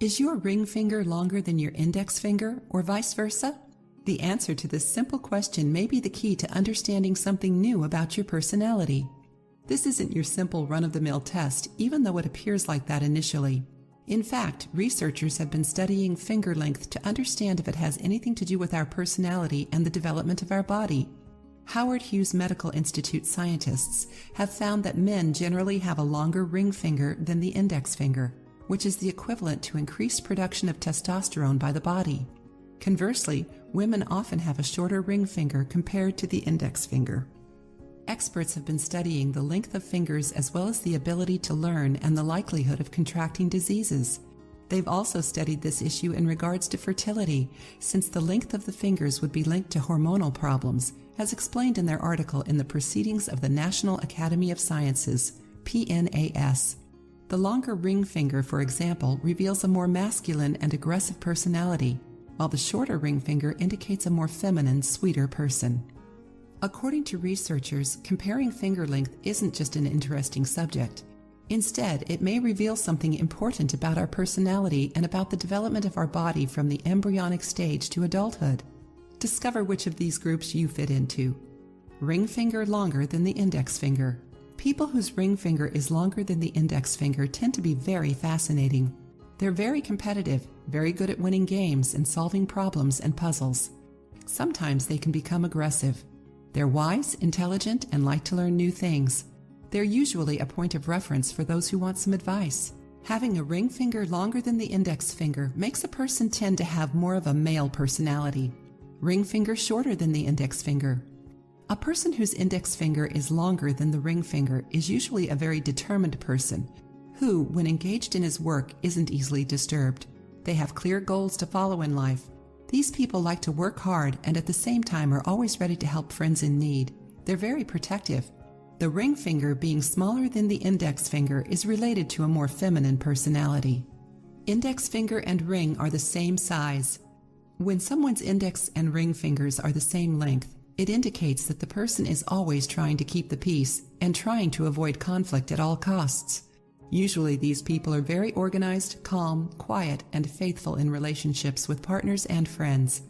Is your ring finger longer than your index finger, or vice versa? The answer to this simple question may be the key to understanding something new about your personality. This isn't your simple run-of-the-mill test, even though it appears like that initially. In fact, researchers have been studying finger length to understand if it has anything to do with our personality and the development of our body. Howard Hughes Medical Institute scientists have found that men generally have a longer ring finger than the index finger, which is the equivalent to increased production of testosterone by the body. Conversely, women often have a shorter ring finger compared to the index finger. Experts have been studying the length of fingers as well as the ability to learn and the likelihood of contracting diseases. They've also studied this issue in regards to fertility, since the length of the fingers would be linked to hormonal problems, as explained in their article in the Proceedings of the National Academy of Sciences, PNAS. The longer ring finger, for example, reveals a more masculine and aggressive personality, while the shorter ring finger indicates a more feminine, sweeter person. According to researchers, comparing finger length isn't just an interesting subject. Instead, it may reveal something important about our personality and about the development of our body from the embryonic stage to adulthood. Discover which of these groups you fit into. Ring finger longer than the index finger. People whose ring finger is longer than the index finger tend to be very fascinating. They're very competitive, very good at winning games and solving problems and puzzles. Sometimes they can become aggressive. They're wise, intelligent, and like to learn new things. They're usually a point of reference for those who want some advice. Having a ring finger longer than the index finger makes a person tend to have more of a male personality. Ring finger shorter than the index finger. A person whose index finger is longer than the ring finger is usually a very determined person who, when engaged in his work, isn't easily disturbed. They have clear goals to follow in life. These people like to work hard and at the same time are always ready to help friends in need. They're very protective. The ring finger, being smaller than the index finger, is related to a more feminine personality. Index finger and ring are the same size. When someone's index and ring fingers are the same length, it indicates that the person is always trying to keep the peace and trying to avoid conflict at all costs. Usually these people are very organized, calm, quiet, and faithful in relationships with partners and friends.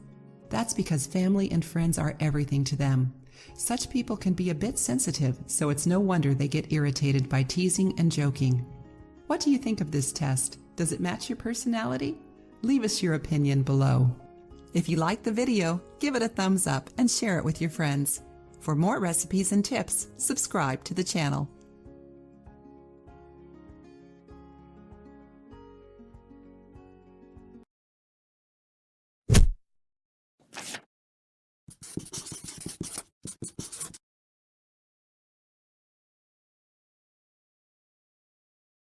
That's because family and friends are everything to them. Such people can be a bit sensitive, so it's no wonder they get irritated by teasing and joking. What do you think of this test? Does it match your personality? Leave us your opinion below. If you liked the video, give it a thumbs up and share it with your friends. For more recipes and tips, subscribe to the channel.